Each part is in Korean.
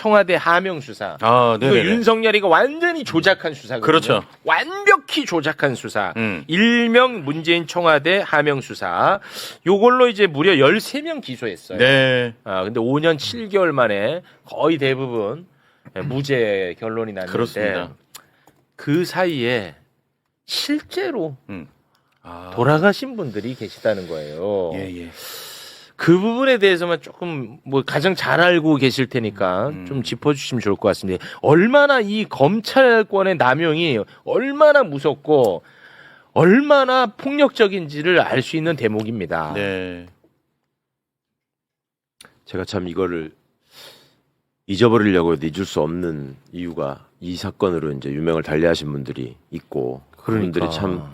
청와대 하명 수사. 아, 이거 네네. 윤석열이가 완전히 조작한 수사거든요. 그렇죠. 완벽히 조작한 수사. 일명 문재인 청와대 하명 수사. 요걸로 이제 무려 13명 기소했어요. 네. 근데 5년 7개월 만에 거의 대부분 무죄 결론이 났는데 그렇습니다. 그 사이에 실제로 아. 돌아가신 분들이 계시다는 거예요. 예. 그 부분에 대해서만 조금 뭐 가장 잘 알고 계실 테니까 좀 짚어주시면 좋을 것 같습니다. 얼마나 이 검찰권의 남용이 얼마나 무섭고 얼마나 폭력적인지를 알 수 있는 대목입니다. 네. 제가 참 이거를 잊어버리려고 해도 잊을 수 없는 이유가 이 사건으로 이제 유명을 달리하신 분들이 있고 그분들이 참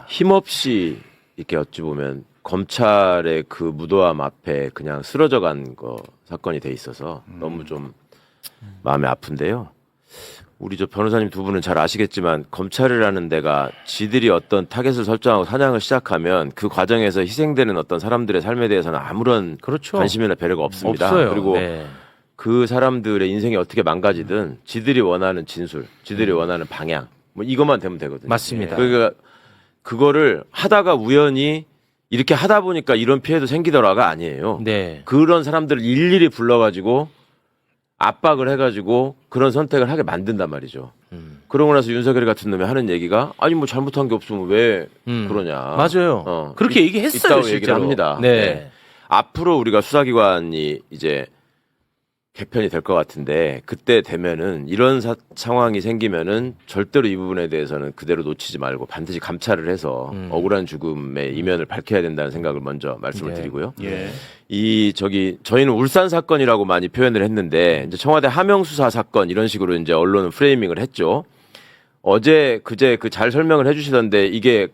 힘없이 이렇게 어찌 보면 검찰의 그 무도함 앞에 그냥 쓰러져 간 거 사건이 돼 있어서 너무 좀 마음이 아픈데요. 우리 저 변호사님 두 분은 잘 아시겠지만 검찰이라는 데가 지들이 어떤 타겟을 설정하고 사냥을 시작하면 그 과정에서 희생되는 어떤 사람들의 삶에 대해서는 아무런 그렇죠. 관심이나 배려가 없습니다. 없어요. 그리고 네. 그 사람들의 인생이 어떻게 망가지든 지들이 원하는 진술, 지들이 원하는 방향 뭐 이것만 되면 되거든요. 맞습니다. 그러니까 그거를 하다가 우연히 이렇게 하다 보니까 이런 피해도 생기더라가 아니에요. 네. 그런 사람들을 일일이 불러가지고 압박을 해가지고 그런 선택을 하게 만든단 말이죠. 그러고 나서 윤석열 같은 놈이 하는 얘기가 아니 뭐 잘못한 게 없으면 왜 그러냐. 맞아요. 그렇게 얘기했어요. 있다고 실제로. 얘기를 합니다. 네. 앞으로 우리가 수사기관이 이제 개편이 될 것 같은데 그때 되면은 이런 상황이 생기면은 절대로 이 부분에 대해서는 그대로 놓치지 말고 반드시 감찰을 해서 억울한 죽음의 이면을 밝혀야 된다는 생각을 먼저 말씀을 드리고요. 예. 저희는 울산 사건이라고 많이 표현을 했는데 이제 청와대 하명 수사 사건 이런 식으로 이제 언론은 프레이밍을 했죠. 어제 그제 그 잘 설명을 해주시던데 이게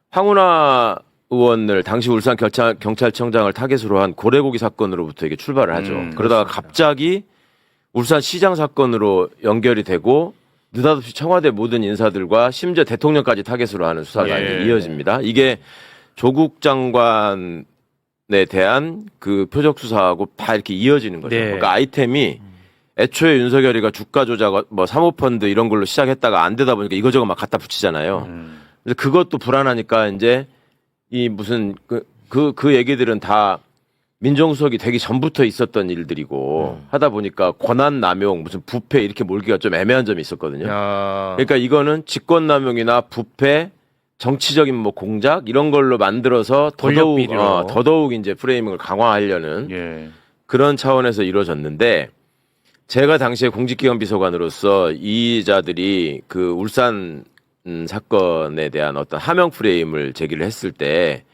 황운하 의원을 당시 울산 경찰청장을 타겟으로 한 고래고기 사건으로부터 이게 출발을 하죠. 그러다가 갑자기 울산 시장 사건으로 연결이 되고 느닷없이 청와대 모든 인사들과 심지어 대통령까지 타겟으로 하는 수사가 이어집니다. 이게 조국 장관에 대한 그 표적 수사하고 다 이렇게 이어지는 거죠. 네. 그러니까 아이템이 애초에 윤석열이가 주가 조작, 뭐 사모펀드 이런 걸로 시작했다가 안 되다 보니까 이거저거 막 갖다 붙이잖아요. 그래서 그것도 불안하니까 이제 이 무슨 그 얘기들은 다 민정수석이 되기 전부터 있었던 일들이고 하다 보니까 권한 남용 무슨 부패 이렇게 몰기가 좀 애매한 점이 있었거든요. 그러니까 이거는 직권 남용이나 부패 정치적인 뭐 공작 이런 걸로 만들어서 더더욱 이제 프레이밍을 강화하려는 그런 차원에서 이루어졌는데 제가 당시에 공직기관 비서관으로서 이자들이 그 울산 사건에 대한 어떤 하명 프레임을 제기를 했을 때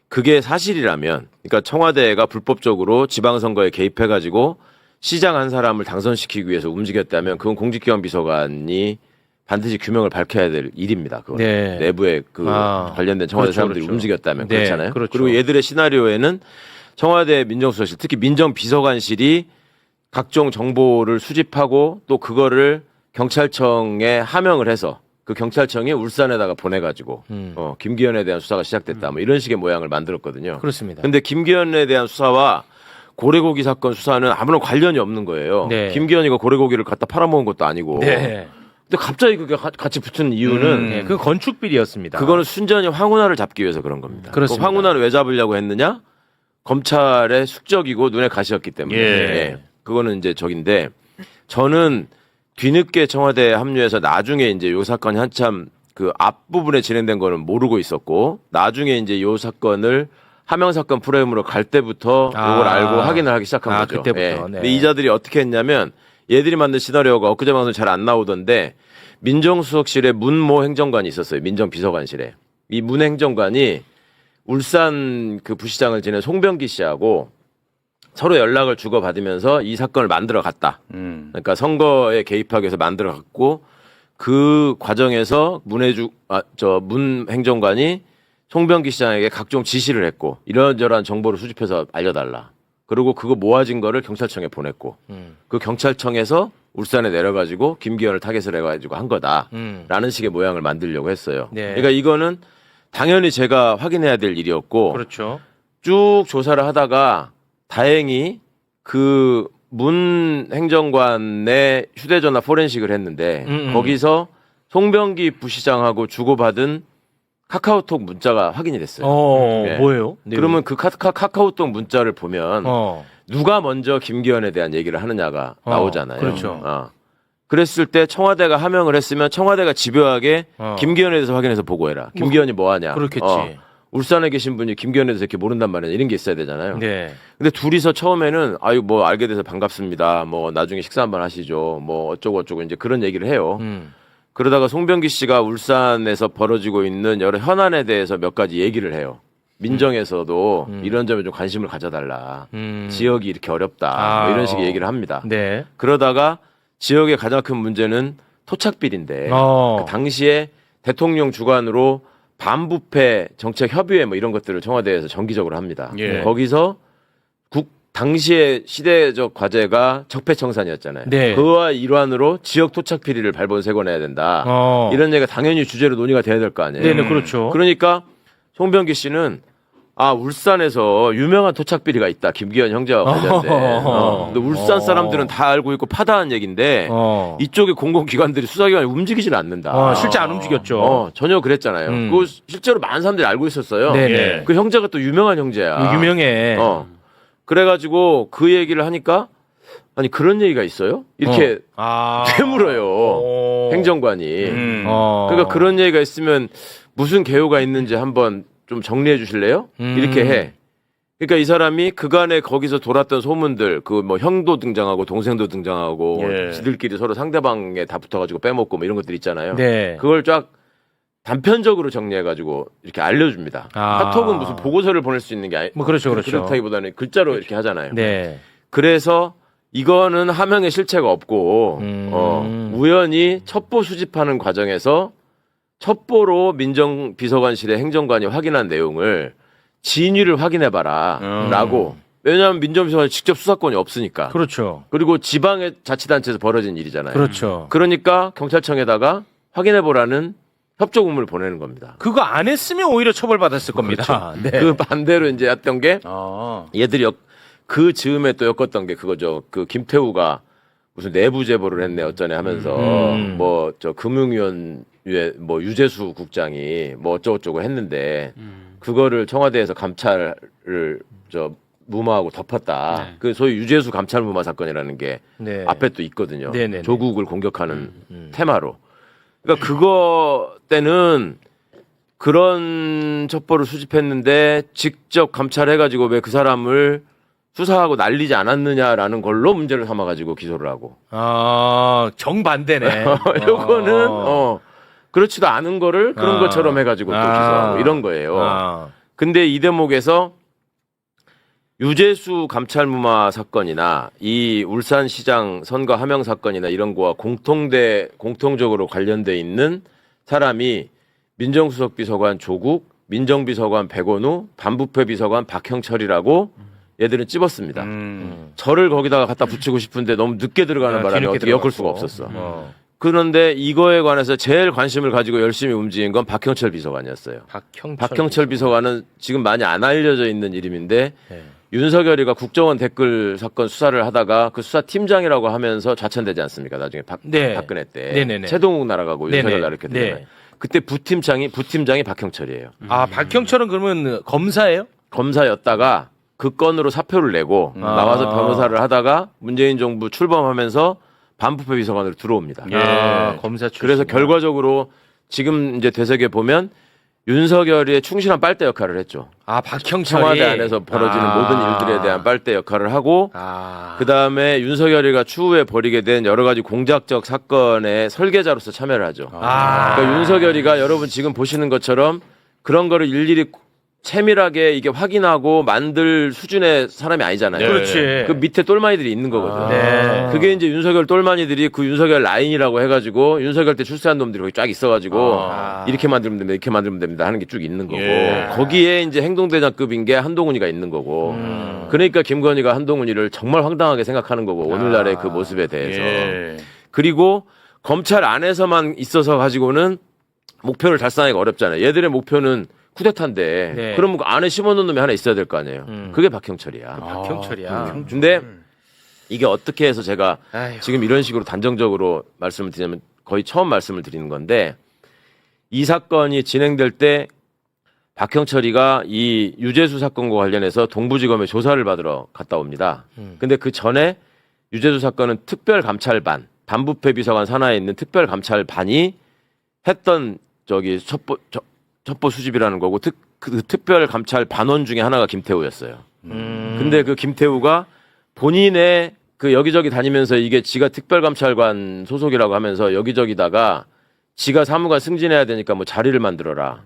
그게 사실이라면 그러니까 청와대가 불법적으로 지방선거에 개입해가지고 시장 한 사람을 당선시키기 위해서 움직였다면 그건 공직기관 비서관이 반드시 규명을 밝혀야 될 일입니다. 그건 네. 내부에 그 관련된 청와대 그렇죠, 사람들이 그렇죠. 움직였다면 네, 그렇잖아요. 그렇죠. 그리고 얘들의 시나리오에는 청와대 민정수석실 특히 민정비서관실이 각종 정보를 수집하고 또 그거를 경찰청에 하명을 해서 그 경찰청이 울산에다가 보내가지고 김기현에 대한 수사가 시작됐다 뭐 이런 식의 모양을 만들었거든요. 그렇습니다. 근데 김기현에 대한 수사와 고래고기 사건 수사는 아무런 관련이 없는 거예요. 네. 김기현이가 고래고기를 갖다 팔아먹은 것도 아니고. 네. 근데 갑자기 그게 같이 붙은 이유는 네. 그 건축비리였습니다. 그거는 순전히 황운하를 잡기 위해서 그런 겁니다. 그렇습니다. 그 황운하를 왜 잡으려고 했느냐? 검찰의 숙적이고 눈에 가시였기 때문에. 예. 그거는 이제 적인데 저는 뒤늦게 청와대에 합류해서 나중에 이제 요 사건이 한참 그 앞부분에 진행된 거는 모르고 있었고 나중에 이제 요 사건을 하명 사건 프레임으로 갈 때부터 요걸 알고 확인을 하기 시작한 거죠. 그때부터. 네. 근데 이자들이 어떻게 했냐면 얘들이 만든 시나리오가 엊그제 방송 잘 안 나오던데 민정수석실에 문모 행정관이 있었어요. 민정비서관실에. 이 문 행정관이 울산 그 부시장을 지낸 송병기 씨하고 서로 연락을 주고받으면서 이 사건을 만들어 갔다. 그러니까 선거에 개입하기 위해서 만들어 갔고 그 과정에서 문 행정관이 송병기 시장에게 각종 지시를 했고 이런저런 정보를 수집해서 알려달라. 그리고 그거 모아진 거를 경찰청에 보냈고 그 경찰청에서 울산에 내려가지고 김기현을 타겟을 해가지고 한 거다라는 식의 모양을 만들려고 했어요. 네. 그러니까 이거는 당연히 제가 확인해야 될 일이었고 그렇죠. 쭉 조사를 하다가 다행히 그 문 행정관의 휴대전화 포렌식을 했는데 거기서 송병기 부시장하고 주고받은 카카오톡 문자가 확인이 됐어요. 네. 뭐예요? 그러면 그 카카오톡 문자를 보면 누가 먼저 김기현에 대한 얘기를 하느냐가 나오잖아요. 그렇죠. 그랬을 때 청와대가 하명을 했으면 청와대가 집요하게 김기현에 대해서 확인해서 보고해라. 김기현이 뭐 하냐. 그렇겠지. 울산에 계신 분이 김기현에 대해서 이렇게 모른단 말이야. 이런 게 있어야 되잖아요. 네. 근데 둘이서 처음에는 아유 뭐 알게 돼서 반갑습니다. 뭐 나중에 식사 한번 하시죠. 뭐 어쩌고 이제 그런 얘기를 해요. 그러다가 송병기 씨가 울산에서 벌어지고 있는 여러 현안에 대해서 몇 가지 얘기를 해요. 민정에서도 이런 점에 좀 관심을 가져달라. 지역이 이렇게 어렵다. 뭐 이런 식의 얘기를 합니다. 네. 그러다가 지역의 가장 큰 문제는 토착비리인데 그 당시에 대통령 주관으로 반부패 정책 협의회 뭐 이런 것들을 청와대에서 정기적으로 합니다. 예. 거기서 당시의 시대적 과제가 적폐청산이었잖아요. 네. 그와 일환으로 지역 토착 비리를 발본색원해야 된다. 이런 얘기가 당연히 주제로 논의가 돼야 될 거 아니에요. 네네, 그렇죠. 그러니까 송병기 씨는 울산에서 유명한 토착 비리가 있다. 김기현 형제와 관련된. 근데 울산 사람들은 다 알고 있고 파다한 얘기인데 이쪽의 공공기관들이 수사기관이 움직이질 않는다. 실제 안 움직였죠. 전혀 그랬잖아요. 그거 실제로 많은 사람들이 알고 있었어요. 네네. 그 형제가 또 유명한 형제야. 유명해. 그래가지고 그 얘기를 하니까 아니 그런 얘기가 있어요? 이렇게 되물어요. 행정관이. 그러니까 그런 얘기가 있으면 무슨 개요가 있는지 한번 좀 정리해 주실래요? 이렇게 해. 그러니까 이 사람이 그간에 거기서 돌았던 소문들, 그 뭐 형도 등장하고 동생도 등장하고 지들끼리 서로 상대방에 다 붙어가지고 빼먹고 뭐 이런 것들 있잖아요. 네. 그걸 쫙 단편적으로 정리해가지고 이렇게 알려줍니다. 카톡은 무슨 보고서를 보낼 수 있는 게 아니, 뭐 그렇죠. 그렇다기보다는 글자로 이렇게 하잖아요. 네. 그래서 이거는 하명의 실체가 없고 우연히 첩보 수집하는 과정에서 첩보로 민정비서관실의 행정관이 확인한 내용을 진위를 확인해봐라 라고. 왜냐하면 민정비서관이 직접 수사권이 없으니까. 그렇죠. 그리고 지방의 자치단체에서 벌어진 일이잖아요. 그렇죠. 그러니까 경찰청에다가 확인해보라는 협조 공문을 보내는 겁니다. 그거 안 했으면 오히려 처벌받았을 겁니다. 그렇죠. 네. 그 반대로 이제 했던 게 얘들이 그 즈음에 또 엮었던 게 그거죠. 그 김태우가 무슨 내부 제보를 했네 어쩌네 하면서 뭐 저 금융위원회 뭐 유재수 국장이 뭐 어쩌고저쩌고 했는데 그거를 청와대에서 감찰을 무마하고 덮었다. 네. 그 소위 유재수 감찰 무마 사건이라는 게 네. 앞에 또 있거든요. 네네네. 조국을 공격하는 테마로. 그러니까 그거 때는 그런 첩보를 수집했는데 직접 감찰해가지고 왜 그 사람을 수사하고 날리지 않았느냐라는 걸로 문제를 삼아가지고 기소를 하고. 정반대네. 요거는 그렇지도 않은 거를 그런 것처럼 해가지고 또 기소하고 이런 거예요. 근데 이 대목에서 유재수 감찰무마 사건이나 이 울산시장 선거 하명 사건이나 이런 거와 공통적으로 관련돼 있는 사람이 민정수석 비서관 조국, 민정비서관 백원우, 반부패 비서관 박형철이라고 얘들은 찝었습니다. 저를 거기다가 갖다 붙이고 싶은데 너무 늦게 들어가는 바람에 어떻게 엮을 수가 없었어. 그런데 이거에 관해서 제일 관심을 가지고 열심히 움직인 건 박형철 비서관이었어요. 박형철 비서관은 지금 많이 안 알려져 있는 이름인데 네. 윤석열이가 국정원 댓글 사건 수사를 하다가 그 수사팀장이라고 하면서 좌천되지 않습니까? 나중에 박근혜 때 네네네. 최동욱 날아가고 네네. 윤석열 날아가게 되잖아요. 네. 그때 부팀장이 박형철이에요. 박형철은 그러면 검사예요? 검사였다가 그 건으로 사표를 내고 나와서 변호사를 하다가 문재인 정부 출범하면서 반부패 비서관으로 들어옵니다. 검사 출신. 그래서 결과적으로 지금 이제 되새겨 보면 윤석열의 충실한 빨대 역할을 했죠. 박형철이 청와대 안에서 벌어지는 모든 일들에 대한 빨대 역할을 하고 그 다음에 윤석열이가 추후에 벌이게 된 여러 가지 공작적 사건의 설계자로서 참여를 하죠. 그러니까 윤석열이가 여러분 지금 보시는 것처럼 그런 거를 일일이 세밀하게 이게 확인하고 만들 수준의 사람이 아니잖아요. 그렇지. 그 밑에 똘마니들이 있는 거거든. 네. 그게 이제 윤석열 똘마니들이 그 윤석열 라인이라고 해가지고 윤석열 때 출세한 놈들이 거기 쫙 있어가지고 이렇게 만들면 됩니다, 이렇게 만들면 됩니다 하는 게 쭉 있는 거고 거기에 이제 행동대장급인 게 한동훈이가 있는 거고 그러니까 김건희가 한동훈이를 정말 황당하게 생각하는 거고 오늘날의 그 모습에 대해서 그리고 검찰 안에서만 있어서 가지고는 목표를 달성하기가 어렵잖아요. 얘들의 목표는 쿠데타인데 네. 그럼 그 안에 심어놓은 놈이 하나 있어야 될 거 아니에요. 그게 박형철이야. 박형철이야. 근데 이게 어떻게 해서 제가 아이고. 지금 이런 식으로 단정적으로 말씀을 드리냐면 거의 처음 말씀을 드리는 건데 이 사건이 진행될 때 박형철이가 이 유재수 사건과 관련해서 동부지검에 조사를 받으러 갔다 옵니다. 근데 그 전에 유재수 사건은 특별감찰반, 반부패 비서관 산하에 있는 특별감찰반이 했던 저기 첩보 수집이라는 거고 그 특별감찰 반원 중에 하나가 김태우였어요. 근데 그 김태우가 본인의 그 여기저기 다니면서 이게 지가 특별감찰관 소속이라고 하면서 여기저기다가 지가 사무관 승진해야 되니까 뭐 자리를 만들어라.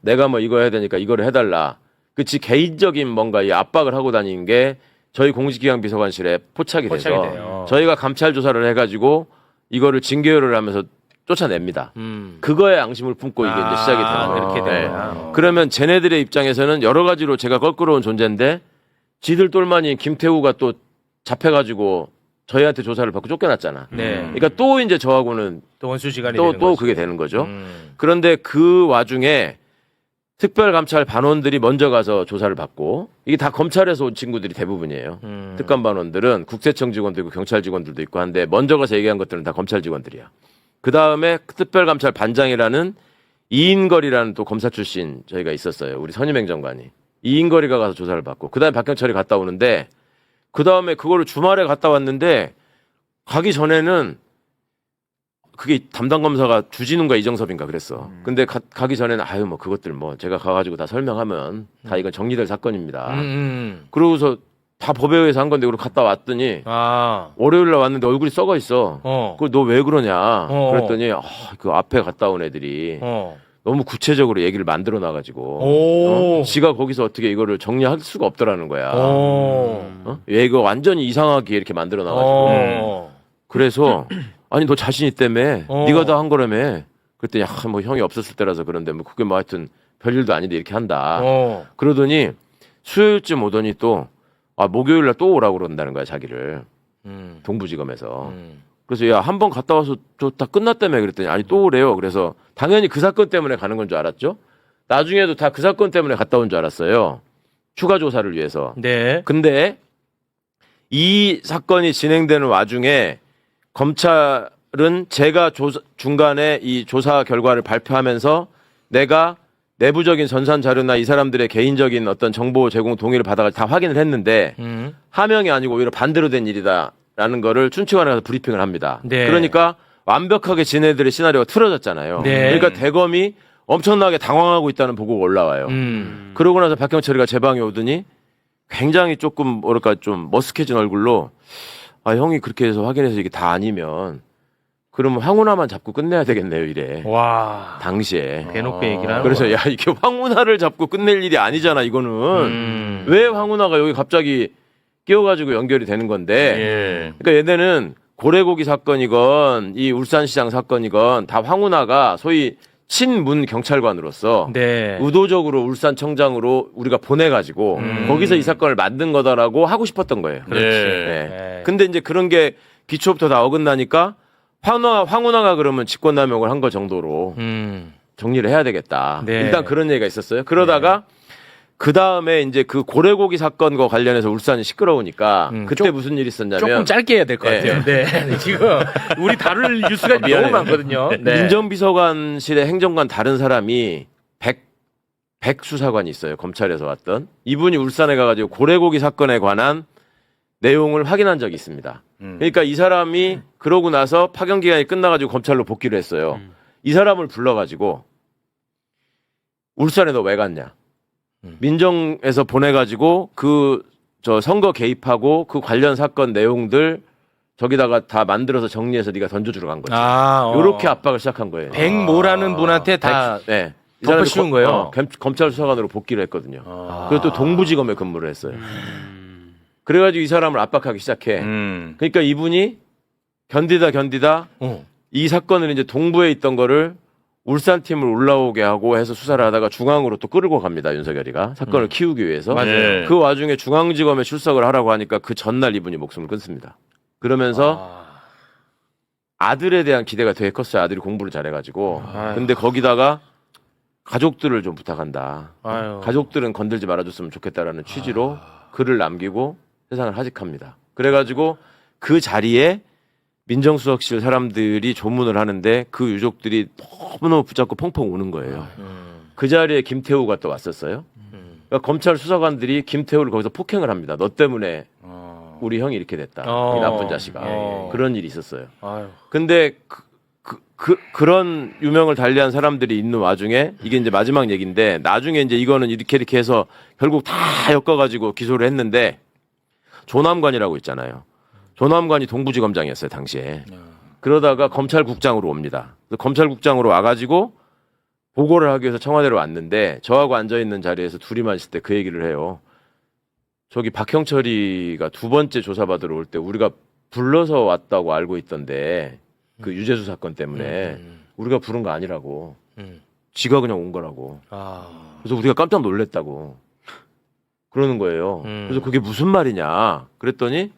내가 뭐 이거 해야 되니까 이거를 해달라. 그 지 개인적인 뭔가 이 압박을 하고 다니는 게 저희 공직기강 비서관실에 포착이 돼서 돼요. 저희가 감찰 조사를 해가지고 이거를 징계를 하면서 쫓아냅니다. 그거에 앙심을 품고 이게 이제 시작이 되는 거예요. 그렇게 되구나. 그러면 쟤네들의 입장에서는 여러 가지로 제가 껄끄러운 존재인데 지들 똘마니 김태우가 또 잡혀가지고 저희한테 조사를 받고 쫓겨났잖아. 네. 그러니까 또 이제 저하고는 또 원수 시간이 또 되는 거지. 그게 되는 거죠. 그런데 그 와중에 특별감찰 반원들이 먼저 가서 조사를 받고 이게 다 검찰에서 온 친구들이 대부분이에요. 특감 반원들은 국세청 직원도 있고 경찰 직원들도 있고 한데 먼저 가서 얘기한 것들은 다 검찰 직원들이야. 그 다음에 특별감찰 반장이라는 이인걸이라는 또 검사 출신 저희가 있었어요. 우리 선임행정관이. 이인걸이가 가서 조사를 받고 그 다음에 박경철이 갔다 오는데 그 다음에 그거를 주말에 갔다 왔는데 가기 전에는 그게 담당 검사가 주진우인가 이정섭인가 그랬어. 근데 가기 전에는 아유 뭐 그것들 뭐 제가 가가지고 다 설명하면 다 이건 정리될 사건입니다. 그러고서 다 법에 의해서 한 건데 그러고 갔다 왔더니 월요일 날 왔는데 얼굴이 썩어 있어. 그걸 너 왜 그러냐? 그랬더니 그 앞에 갔다 온 애들이 너무 구체적으로 얘기를 만들어 놔가지고 지가 거기서 어떻게 이거를 정리할 수가 없더라는 거야. 얘 이거 완전히 이상하게 이렇게 만들어 놔가지고 그래서 아니 너 자신 있다며 네가 다 한 거라며 그랬더니 뭐 형이 없었을 때라서 그런데 뭐 그게 뭐 하여튼 별일도 아닌데 이렇게 한다. 그러더니 수요일쯤 오더니 또 목요일 날 또 오라고 그런다는 거야 자기를 동부지검에서. 그래서 야 한 번 갔다 와서 저 다 끝났다며 그랬더니 아니 또 오래요. 그래서 당연히 그 사건 때문에 가는 건 줄 알았죠. 나중에도 다 그 사건 때문에 갔다 온 줄 알았어요. 추가 조사를 위해서. 네. 근데 이 사건이 진행되는 와중에 검찰은 제가 중간에 이 조사 결과를 발표하면서 내가 내부적인 전산 자료나 이 사람들의 개인적인 어떤 정보 제공 동의를 받아가지고 다 확인을 했는데 하명이 아니고 오히려 반대로 된 일이다라는 거를 춘추관에 가서 브리핑을 합니다. 네. 그러니까 완벽하게 지네들의 시나리오가 틀어졌잖아요. 네. 그러니까 대검이 엄청나게 당황하고 있다는 보고가 올라와요. 그러고 나서 박경철이가 제 방에 오더니 굉장히 조금 뭐랄까 좀 머쓱해진 얼굴로 형이 그렇게 해서 확인해서 이게 다 아니면 그러면 황운하만 잡고 끝내야 되겠네요 이래. 와. 당시에. 대놓고 얘기를 하는 그래서 거야. 야 이게 황운하를 잡고 끝낼 일이 아니잖아 이거는. 왜 황운하가 여기 갑자기 끼어가지고 연결이 되는 건데. 그러니까 얘네는 고래고기 사건이건 이 울산시장 사건이건 다 황운하가 소위 친문 경찰관으로서 네. 의도적으로 울산청장으로 우리가 보내가지고 거기서 이 사건을 만든 거다라고 하고 싶었던 거예요. 그렇지. 네. 네. 근데 이제 그런 게 기초부터 다 어긋나니까 황운하가 그러면 직권남용을 한 거 정도로 정리를 해야 되겠다. 네. 일단 그런 얘기가 있었어요. 그러다가 그 다음에 이제 그 고래고기 사건과 관련해서 울산이 시끄러우니까 그때 무슨 일이 있었냐면 조금 짧게 해야 될 것 같아요. 네. 지금 우리 다룰 뉴스가 너무 미안해요. 많거든요. 네. 민정비서관실의 행정관 다른 사람이 백 수사관이 있어요. 검찰에서 왔던. 이분이 울산에 가가지고 고래고기 사건에 관한 내용을 확인한 적이 있습니다. 그러니까 이 사람이 그러고 나서 파견 기간이 끝나가지고 검찰로 복귀를 했어요. 이 사람을 불러가지고 울산에 너 왜 갔냐? 민정에서 보내가지고 저 선거 개입하고 그 관련 사건 내용들 저기다가 다 만들어서 정리해서 네가 던져주러 간 거지. 이렇게 압박을 시작한 거예요. 백모라는 분한테 다 네. 이 덮어 사람이 씌운 거예요. 검찰 수사관으로 복귀를 했거든요. 그것도 동부지검에 근무를 했어요. 그래가지고 이 사람을 압박하기 시작해. 그러니까 이분이 견디다 이 사건을 이제 동부에 있던 거를 울산 팀을 올라오게 하고 해서 수사를 하다가 중앙으로 또 끌고 갑니다. 윤석열이가 사건을 키우기 위해서. 맞아요. 그 와중에 중앙지검에 출석을 하라고 하니까 그 전날 이분이 목숨을 끊습니다. 그러면서 아들에 대한 기대가 되게 컸어요. 아들이 공부를 잘해가지고. 근데 거기다가 가족들을 좀 부탁한다. 아유. 가족들은 건들지 말아줬으면 좋겠다라는 취지로 글을 남기고 세상을 하직합니다. 그래가지고 그 자리에 민정수석실 사람들이 조문을 하는데 그 유족들이 너무너무 붙잡고 펑펑 우는 거예요. 그 자리에 김태우가 또 왔었어요. 그러니까 검찰 수사관들이 김태우를 거기서 폭행을 합니다. 너 때문에 우리 형이 이렇게 됐다. 이 나쁜 자식아. 그런 일이 있었어요. 아유. 근데 그런 유명을 달리한 사람들이 있는 와중에 이게 이제 마지막 얘기인데 나중에 이제 이거는 이렇게 해서 결국 다 엮어가지고 기소를 했는데 조남관이라고 있잖아요. 조남관이 동부지검장이었어요 당시에. 그러다가 검찰국장으로 옵니다. 그래서 검찰국장으로 와가지고 보고를 하기 위해서 청와대로 왔는데 저하고 앉아있는 자리에서 둘이만 있을 때 그 얘기를 해요. 저기 박형철이가 두 번째 조사받으러 올 때 우리가 불러서 왔다고 알고 있던데 그 유재수 사건 때문에 우리가 부른 거 아니라고. 지가 그냥 온 거라고. 그래서 우리가 깜짝 놀랬다고. 그러는 거예요. 그래서 그게 무슨 말이냐. 그랬더니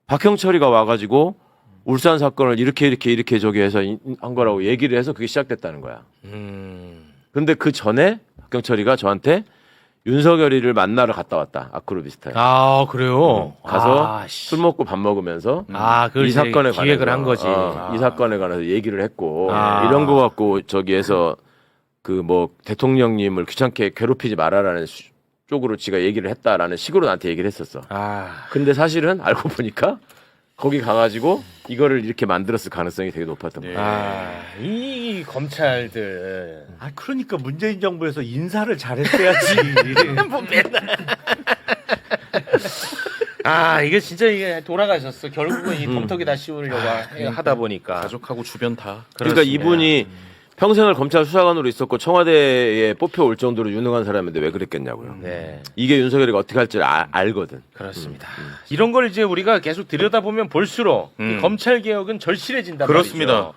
박형철이가 와가지고 울산 사건을 이렇게 저기 해서 한 거라고 얘기를 해서 그게 시작됐다는 거야. 근데 그 전에 박형철이가 저한테 윤석열이를 만나러 갔다 왔다. 아크로비스타에. 아, 그래요? 가서 씨. 술 먹고 밥 먹으면서 그걸 이 사건에 기획을 관해서 한 거지. 이 사건에 관해서 얘기를 했고 아. 이런 거 갖고 저기에서 그 뭐 대통령님을 귀찮게 괴롭히지 말아라는 쪽으로 지가 얘기를 했다라는 식으로 나한테 얘기를 했었어. 근데 사실은 알고 보니까 거기 가가지고 이거를 이렇게 만들었을 가능성이 되게 높았던 거야. 이 검찰들. 그러니까 문재인 정부에서 인사를 잘했어야지. 뭐 맨날. 이게 진짜 이게 돌아가셨어. 결국은 이 덤터기 다 씌우려고 하다 보니까. 가족하고 주변 다. 그러니까 이분이 평생을 검찰 수사관으로 있었고 청와대에 뽑혀올 정도로 유능한 사람인데 왜 그랬겠냐고요. 네. 이게 윤석열이가 어떻게 할지 알거든. 그렇습니다. 이런 걸 이제 우리가 계속 들여다보면 볼수록 이 검찰 개혁은 절실해진단 그렇습니다. 말이죠.